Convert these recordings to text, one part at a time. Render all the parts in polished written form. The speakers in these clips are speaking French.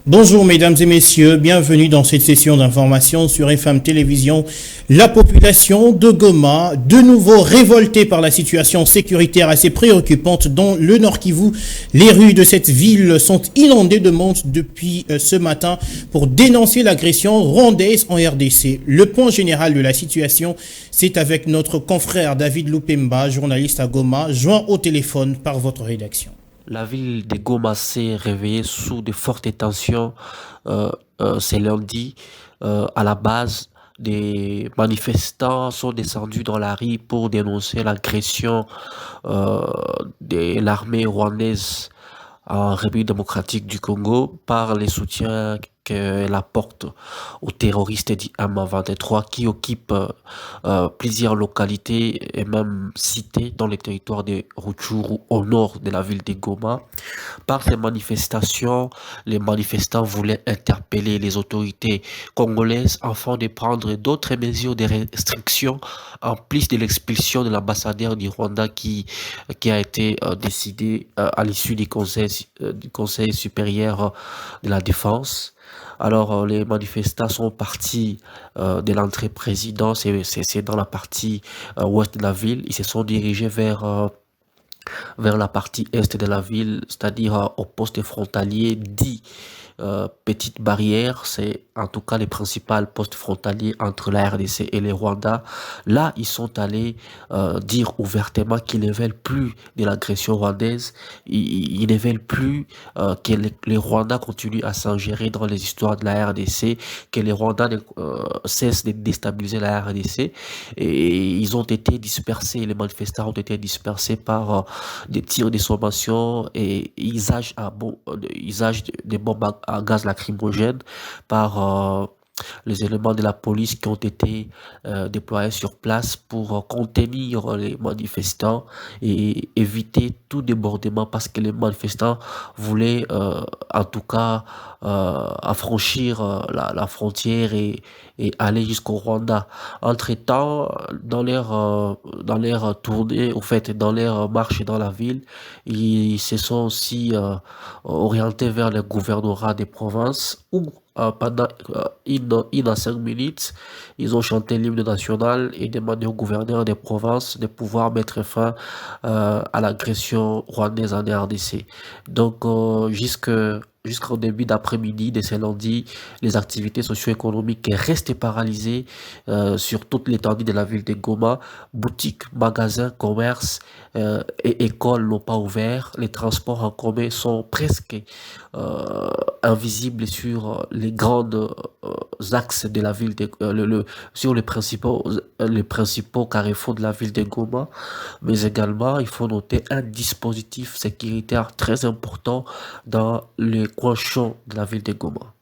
Bonjour mesdames et messieurs, bienvenue dans cette session d'information sur FM Télévision. La population de Goma, de nouveau révoltée par la situation sécuritaire assez préoccupante dans le Nord Kivu. Les rues de cette ville sont inondées de monde depuis ce matin pour dénoncer l'agression rwandaise en RDC. Le point général de la situation, c'est avec notre confrère David Lupemba, journaliste à Goma, joint au téléphone par votre rédaction. La ville de Goma s'est réveillée sous de fortes tensions ce lundi. À la base, des manifestants sont descendus dans la rue pour dénoncer l'agression de l'armée rwandaise en République démocratique du Congo par les soutiens qu'elle apporte aux terroristes du M23 qui occupent plusieurs localités et même cités dans le territoire de Rutshuru au nord de la ville de Goma. Par ces manifestations, les manifestants voulaient interpeller les autorités congolaises afin de prendre d'autres mesures de restriction en plus de l'expulsion de l'ambassadeur du Rwanda qui a été décidé à l'issue du conseil supérieur de la défense. Alors, les manifestants sont partis de l'entrée président, c'est dans la partie ouest de la ville. Ils se sont dirigés vers la partie est de la ville, c'est-à-dire au poste frontalier dit petite barrière. C'est en tout cas les principaux postes frontaliers entre la RDC et les Rwanda. Là, ils sont allés dire ouvertement qu'ils ne veulent plus de l'agression rwandaise. Ils ne veulent plus que les Rwandais continuent à s'ingérer dans les histoires de la RDC, que les Rwandais cessent de déstabiliser la RDC. Et ils ont été dispersés, les manifestants ont été dispersés par des tirs de sommation et usage des bombes à gaz lacrymogène par les éléments de la police qui ont été déployés sur place pour contenir les manifestants et éviter tout débordement parce que les manifestants voulaient en tout cas affranchir la frontière et aller jusqu'au Rwanda. Entre-temps, dans leur tournée, au fait, dans leur marche dans la ville, ils se sont aussi orientés vers le gouvernorat des provinces où pendant une à 5 minutes, ils ont chanté l'hymne national et demandé au gouverneur des provinces de pouvoir mettre fin à l'agression rwandaise en RDC. Donc, jusqu'au début d'après-midi de ce lundi, les activités socio-économiques restent paralysées sur toute l'étendue de la ville de Goma. Boutiques, magasins, commerces et écoles n'ont pas ouvert. Les transports en commun sont presque invisibles sur les grands axes de la ville de, sur les principaux carrefours de la ville de Goma. Mais également, il faut noter un dispositif sécuritaire très important dans les coins chauds de la ville de Goma.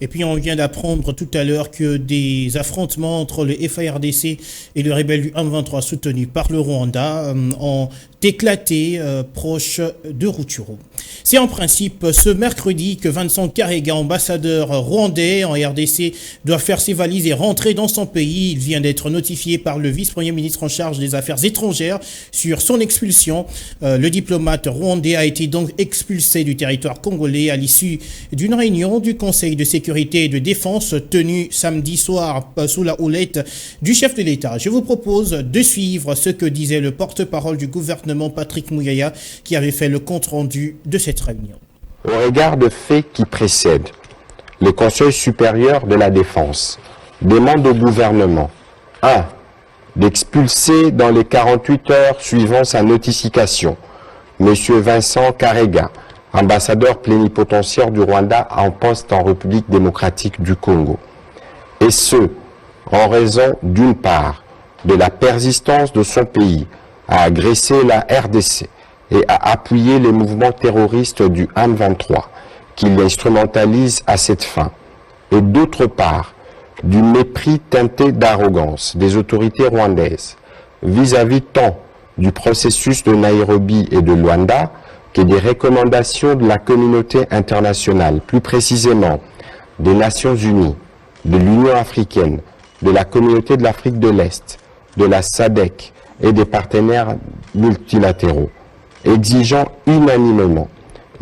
Et puis on vient d'apprendre tout à l'heure que des affrontements entre le FARDC et le rebelle du M23 soutenu par le Rwanda ont éclaté proche de Rutshuru. C'est en principe ce mercredi que Vincent Karega, ambassadeur rwandais en RDC, doit faire ses valises et rentrer dans son pays. Il vient d'être notifié par le vice-premier ministre en charge des Affaires étrangères sur son expulsion. Le diplomate rwandais a été donc expulsé du territoire congolais à l'issue d'une réunion du Conseil de sécurité et de défense tenue samedi soir sous la houlette du chef de l'État. Je vous propose de suivre ce que disait le porte-parole du gouvernement Patrick Muyaya qui avait fait le compte-rendu de cette réunion. Au regard de faits qui précèdent, le Conseil supérieur de la défense demande au gouvernement 1. D'expulser dans les 48 heures suivant sa notification M. Vincent Karega, ambassadeur plénipotentiaire du Rwanda en poste en République démocratique du Congo. Et ce, en raison d'une part de la persistance de son pays à agresser la RDC et à appuyer les mouvements terroristes du M23 qui l'instrumentalisent à cette fin, et d'autre part du mépris teinté d'arrogance des autorités rwandaises vis-à-vis tant du processus de Nairobi et de Luanda que des recommandations de la communauté internationale, plus précisément des Nations Unies, de l'Union africaine, de la communauté de l'Afrique de l'Est, de la SADC et des partenaires multilatéraux, exigeant unanimement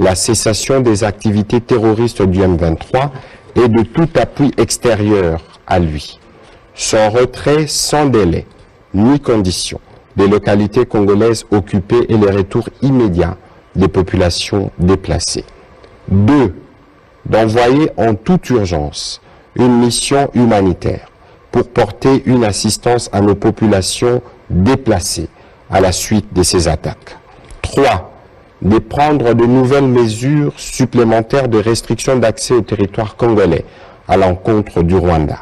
la cessation des activités terroristes du M23 et de tout appui extérieur à lui. Son retrait sans délai ni condition des localités congolaises occupées et les retours immédiats des populations déplacées. 2. D'envoyer en toute urgence une mission humanitaire pour porter une assistance à nos populations déplacées à la suite de ces attaques. 3. De prendre de nouvelles mesures supplémentaires de restriction d'accès au territoire congolais à l'encontre du Rwanda.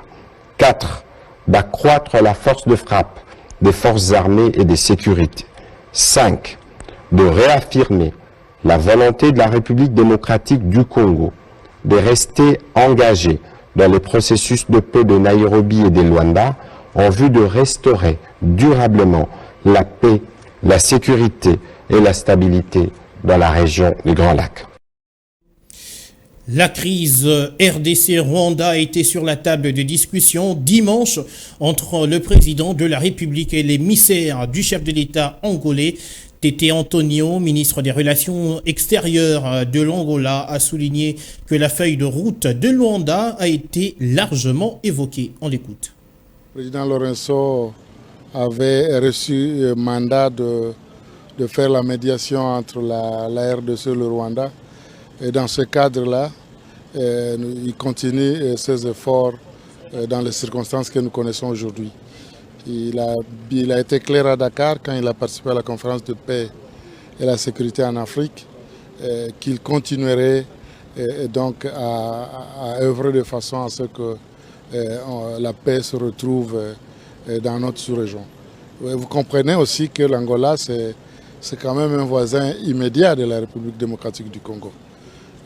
4. D'accroître la force de frappe des forces armées et de sécurité. 5. De réaffirmer la volonté de la République démocratique du Congo de rester engagée dans le processus de paix de Nairobi et de Luanda en vue de restaurer durablement la paix, la sécurité et la stabilité dans la région du Grand Lac. La crise RDC-Rwanda a été sur la table de discussion dimanche entre le président de la République et l'émissaire du chef de l'État angolais. Tété Antonio, ministre des Relations extérieures de l'Angola, a souligné que la feuille de route de Luanda a été largement évoquée. On l'écoute. Le président Lorenzo avait reçu un mandat de faire la médiation entre la RDC et le Rwanda. Et dans ce cadre-là, il continue ses efforts dans les circonstances que nous connaissons aujourd'hui. Il a été clair à Dakar quand il a participé à la conférence de paix et la sécurité en Afrique, qu'il continuerait donc à œuvrer de façon à ce que la paix se retrouve dans notre sous-région. Vous comprenez aussi que l'Angola, c'est quand même un voisin immédiat de la République démocratique du Congo.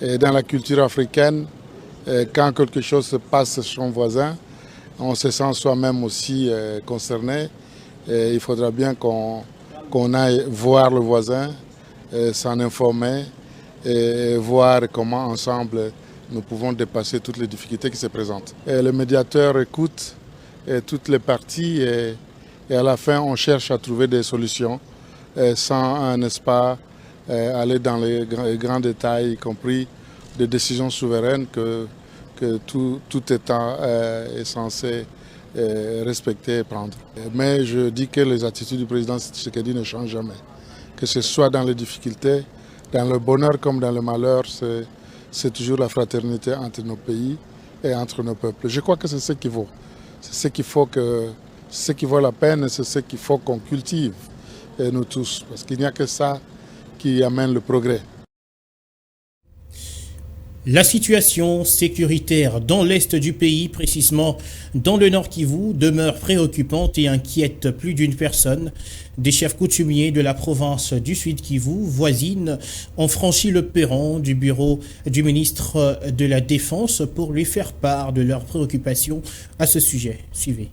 Et dans la culture africaine, quand quelque chose se passe chez son voisin, on se sent soi-même aussi concerné. Et il faudra bien qu'on aille voir le voisin, s'en informer et voir comment ensemble nous pouvons dépasser toutes les difficultés qui se présentent. Et le médiateur écoute toutes les parties et à la fin on cherche à trouver des solutions sans, n'est-ce pas, aller dans les grands détails, y compris des décisions souveraines que tout État est censé respecter et prendre. Mais je dis que les attitudes du président Tshisekedi ne changent jamais. Que ce soit dans les difficultés, dans le bonheur comme dans le malheur, c'est toujours la fraternité entre nos pays et entre nos peuples. Je crois que c'est ce qu'il vaut. C'est ce qui vaut la peine et c'est ce qu'il faut qu'on cultive, et nous tous, parce qu'il n'y a que ça qui amène le progrès. La situation sécuritaire dans l'est du pays, précisément dans le Nord Kivu, demeure préoccupante et inquiète plus d'une personne. Des chefs coutumiers de la province du Sud Kivu, voisine, ont franchi le perron du bureau du ministre de la Défense pour lui faire part de leurs préoccupations à ce sujet. Suivez.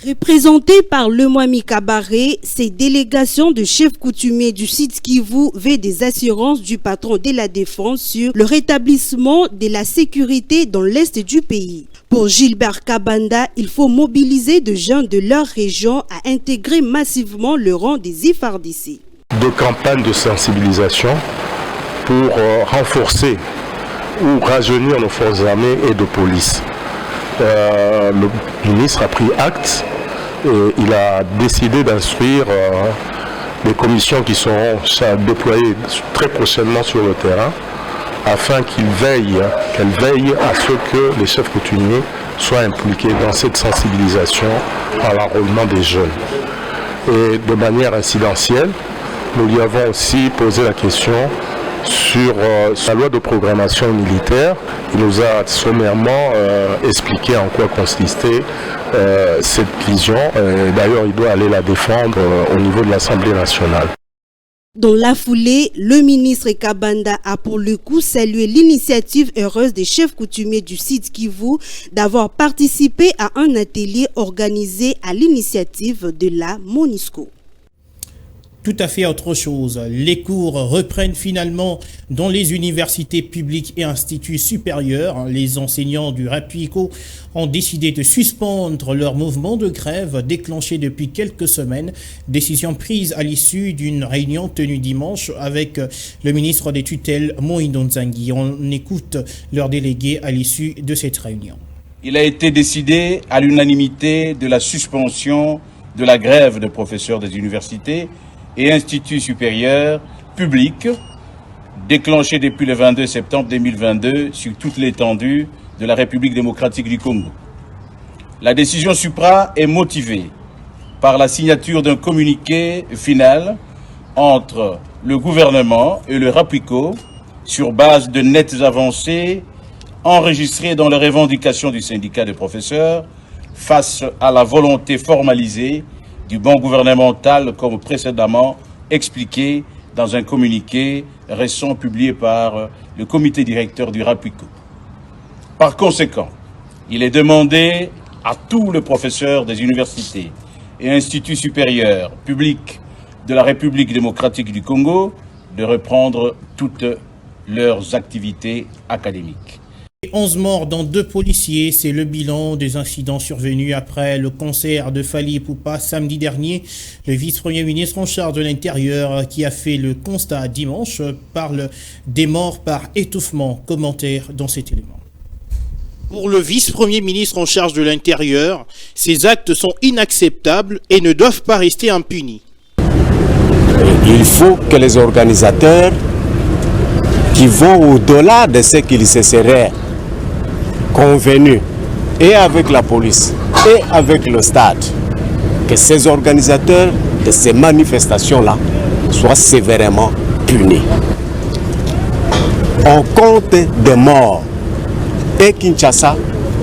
Représentés par Lemwami Kabaré, ces délégations de chefs coutumiers du Sud Kivu veulent des assurances du patron de la Défense sur le rétablissement de la sécurité dans l'est du pays. Pour Gilbert Kabanda, il faut mobiliser des gens de leur région à intégrer massivement le rang des FARDC. Des campagnes de sensibilisation pour renforcer ou rajeunir nos forces armées et de police. Le ministre a pris acte et il a décidé d'instruire des commissions qui seront déployées très prochainement sur le terrain afin qu'elles veillent à ce que les chefs coutumiers soient impliqués dans cette sensibilisation à l'enrôlement des jeunes. Et de manière incidentielle, nous lui avons aussi posé la question sur la loi de programmation militaire. Il nous a sommairement expliqué en quoi consistait cette vision. D'ailleurs, il doit aller la défendre au niveau de l'Assemblée nationale. Dans la foulée, le ministre Kabanda a pour le coup salué l'initiative heureuse des chefs coutumiers du Sud Kivu d'avoir participé à un atelier organisé à l'initiative de la MONUSCO. tout à fait autre chose. Les cours reprennent finalement dans les universités publiques et instituts supérieurs. Les enseignants du RAPICO ont décidé de suspendre leur mouvement de grève déclenché depuis quelques semaines. Décision prise à l'issue d'une réunion tenue dimanche avec le ministre des tutelles Moïno Nzangi. On écoute leur délégué à l'issue de cette réunion. Il a été décidé à l'unanimité de la suspension de la grève de professeurs des universités et instituts supérieurs publics déclenchée depuis le 22 septembre 2022 sur toute l'étendue de la République démocratique du Congo. La décision supra est motivée par la signature d'un communiqué final entre le gouvernement et le RAPICO sur base de nettes avancées enregistrées dans les revendications du syndicat des professeurs face à la volonté formalisée du banc gouvernemental comme précédemment expliqué dans un communiqué récent publié par le comité directeur du RAPICO. Par conséquent, il est demandé à tous les professeurs des universités et instituts supérieurs publics de la République démocratique du Congo de reprendre toutes leurs activités académiques. 11 morts dont 2 policiers, c'est le bilan des incidents survenus après le concert de Fally Ipupa samedi dernier. Le vice-premier ministre en charge de l'Intérieur qui a fait le constat dimanche parle des morts par étouffement. Commentaire dans cet élément. Pour le vice-premier ministre en charge de l'Intérieur, ces actes sont inacceptables et ne doivent pas rester impunis. Il faut que les organisateurs qui vont au-delà de ce qu'ils se seraient convenus, et avec la police, et avec le stade, que ces organisateurs de ces manifestations-là soient sévèrement punis. On compte des morts, et Kinshasa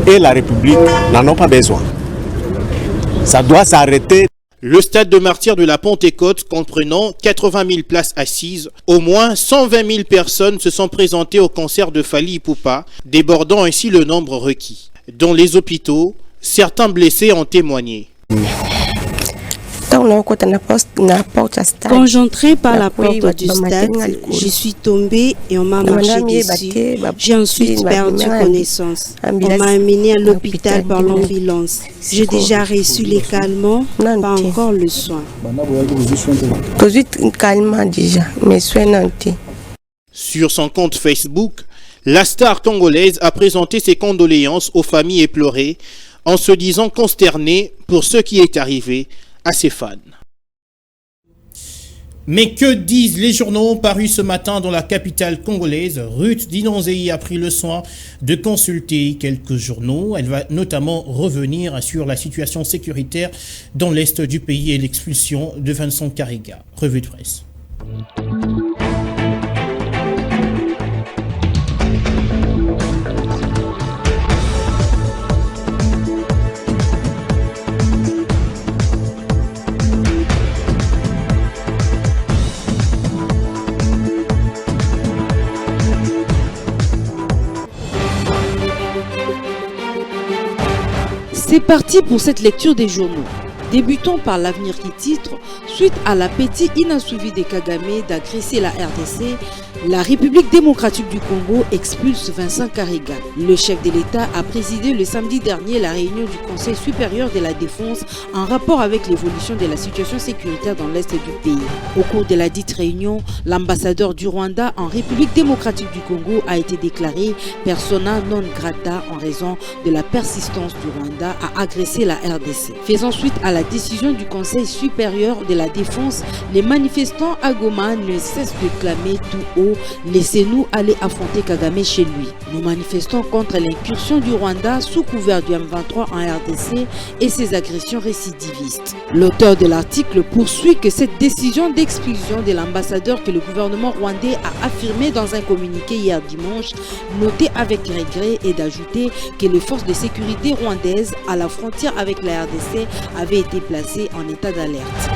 et la République n'en ont pas besoin. Ça doit s'arrêter. Le stade de martyrs de la Pentecôte, comprenant 80 000 places assises, au moins 120 000 personnes se sont présentées au concert de Fally Ipupa, débordant ainsi le nombre requis. Dans les hôpitaux, certains blessés ont témoigné. Quand j'entrais par la porte du stade, je suis tombée et on m'a marché dessus. J'ai ensuite perdu connaissance. On m'a amené à l'hôpital par l'ambulance. J'ai déjà reçu les calmants, pas encore le soin. Sur son compte Facebook, la star congolaise a présenté ses condoléances aux familles éplorées en se disant consternée pour ce qui est arrivé à ses fans. Mais que disent les journaux parus ce matin dans la capitale congolaise? Ruth Dinonzei a pris le soin de consulter quelques journaux. Elle va notamment revenir sur la situation sécuritaire dans l'est du pays et l'expulsion de Vincent Karega. Revue de presse. C'est parti pour cette lecture des journaux. Débutons par l'avenir qui titre « Suite à l'appétit inassouvi des Kagame d'agresser la RDC, la République démocratique du Congo expulse Vincent Karega. Le chef de l'État a présidé le samedi dernier la réunion du Conseil supérieur de la défense en rapport avec l'évolution de la situation sécuritaire dans l'est du pays. Au cours de la dite réunion, l'ambassadeur du Rwanda en République démocratique du Congo a été déclaré persona non grata en raison de la persistance du Rwanda à agresser la RDC. Faisant suite à la décision du Conseil supérieur de la défense, les manifestants à Goma ne cessent de clamer tout haut « Laissez-nous aller affronter Kagame chez lui ». Nous manifestons contre l'incursion du Rwanda sous couvert du M23 en RDC et ses agressions récidivistes. L'auteur de l'article poursuit que cette décision d'expulsion de l'ambassadeur que le gouvernement rwandais a affirmé dans un communiqué hier dimanche, noté avec regret, et d'ajouter que les forces de sécurité rwandaises à la frontière avec la RDC avaient été placées en état d'alerte.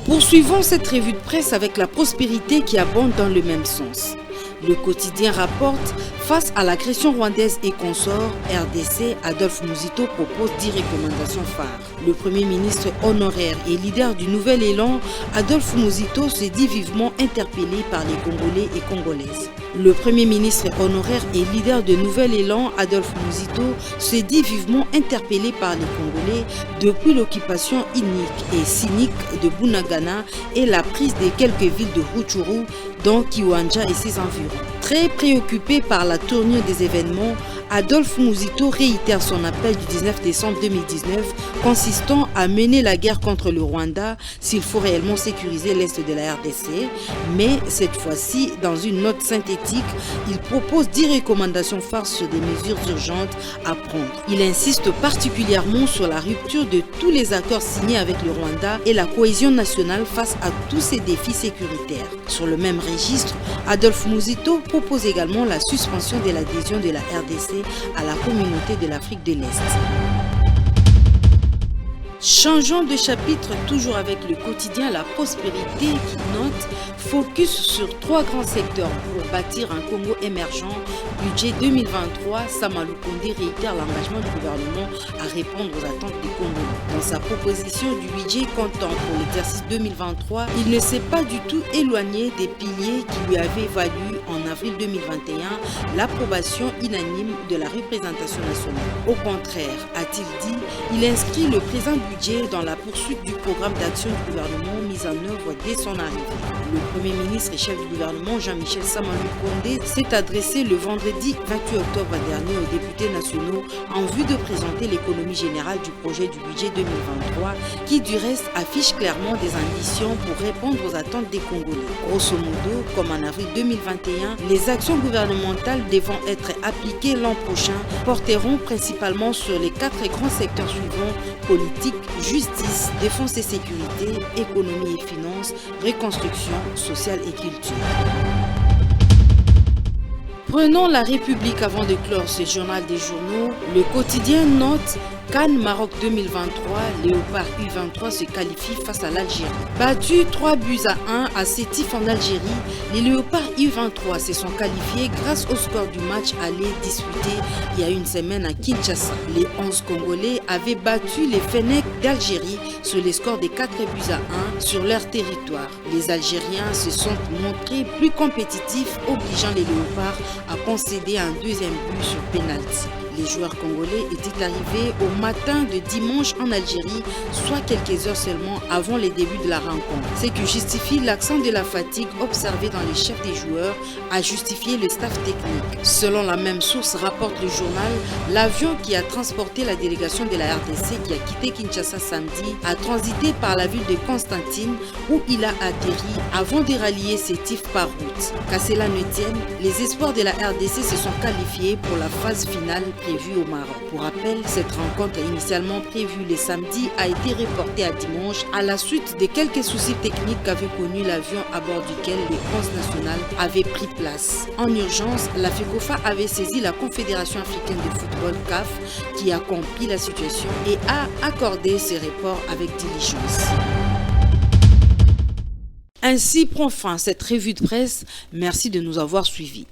Poursuivons cette revue de presse avec la prospérité qui abonde dans le même sens. Le quotidien rapporte « Face à l'agression rwandaise et consort, RDC, Adolphe Muzito propose 10 recommandations phares. Le Premier ministre honoraire et leader du Nouvel Élan, Adolphe Muzito, se dit vivement interpellé par les Congolais et Congolaises. Le Premier ministre honoraire et leader de Nouvel Élan, Adolphe Muzito, se dit vivement interpellé par les Congolais depuis l'occupation inique et cynique de Bunagana et la prise de quelques villes de Rutshuru, dont Kiwanja et ses environs. Très préoccupé par la tournure des événements, Adolphe Muzito réitère son appel du 19 décembre 2019 consistant à mener la guerre contre le Rwanda s'il faut réellement sécuriser l'Est de la RDC. Mais cette fois-ci, dans une note synthétique, il propose 10 recommandations phares sur des mesures urgentes à prendre. Il insiste particulièrement sur la rupture de tous les accords signés avec le Rwanda et la cohésion nationale face à tous ces défis sécuritaires. Sur le même registre, Adolphe Muzito propose également la suspension de l'adhésion de la RDC à la communauté de l'Afrique de l'Est. Changeons de chapitre, toujours avec le quotidien La Prospérité qui note focus sur 3 grands secteurs pour bâtir un Congo émergent. Budget 2023, Samalou Kondé réitère l'engagement du gouvernement à répondre aux attentes des Congolais. Dans sa proposition du budget comptant pour l'exercice 2023, il ne s'est pas du tout éloigné des piliers qui lui avaient valu en avril 2021 l'approbation unanime de la représentation nationale. Au contraire, a-t-il dit, il inscrit le présent budget dans la poursuite du programme d'action du gouvernement mis en œuvre dès son arrivée. Le Premier ministre et chef du gouvernement Jean-Michel Samalou Kondé s'est adressé le vendredi 28 octobre dernier aux députés nationaux en vue de présenter l'économie générale du projet du budget 2023 qui du reste affiche clairement des ambitions pour répondre aux attentes des Congolais. Grosso modo, comme en avril 2021, les actions gouvernementales devant être appliquées l'an prochain porteront principalement sur les 4 grands secteurs suivants: politique, justice, défense et sécurité, économie et finances, reconstruction sociale et culture. Prenons la République avant de clore ce journal des journaux. Le quotidien note CAN Maroc 2023, Léopard U23 se qualifie face à l'Algérie. Battu 3-1 à Sétif en Algérie, les Léopards U23 se sont qualifiés grâce au score du match aller disputé il y a une semaine à Kinshasa. Les 11 Congolais avaient battu les Fennecs d'Algérie sur les scores des 4-1 sur leur territoire. Les Algériens se sont montrés plus compétitifs, obligeant les Léopards à concéder un deuxième but sur pénalty. Les joueurs congolais étaient arrivés au matin de dimanche en Algérie, soit quelques heures seulement avant les débuts de la rencontre. Ce qui justifie l'accent de la fatigue observé dans les chefs des joueurs, a justifié le staff technique. Selon la même source, rapporte le journal, l'avion qui a transporté la délégation de la RDC qui a quitté Kinshasa samedi a transité par la ville de Constantine où il a atterri avant de rallier Sétif par route. Qu'à cela ne tienne, les espoirs de la RDC se sont qualifiés pour la phase finale prévue au Maroc. Pour rappel, cette rencontre initialement prévue le samedi a été reportée à dimanche à la suite de quelques soucis techniques qu'avait connu l'avion à bord duquel le 11 national avait pris place. En urgence, la FECOFA avait saisi la Confédération africaine de football CAF qui a compris la situation et a accordé ces reports avec diligence. Ainsi prend fin cette revue de presse. Merci de nous avoir suivis.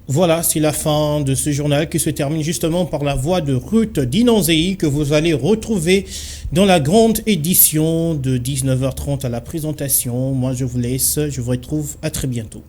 Voilà, c'est la fin de ce journal qui se termine justement par la voix de Ruth Dinanzei que vous allez retrouver dans la grande édition de 19h30 à la présentation. Moi, je vous laisse. Je vous retrouve à très bientôt.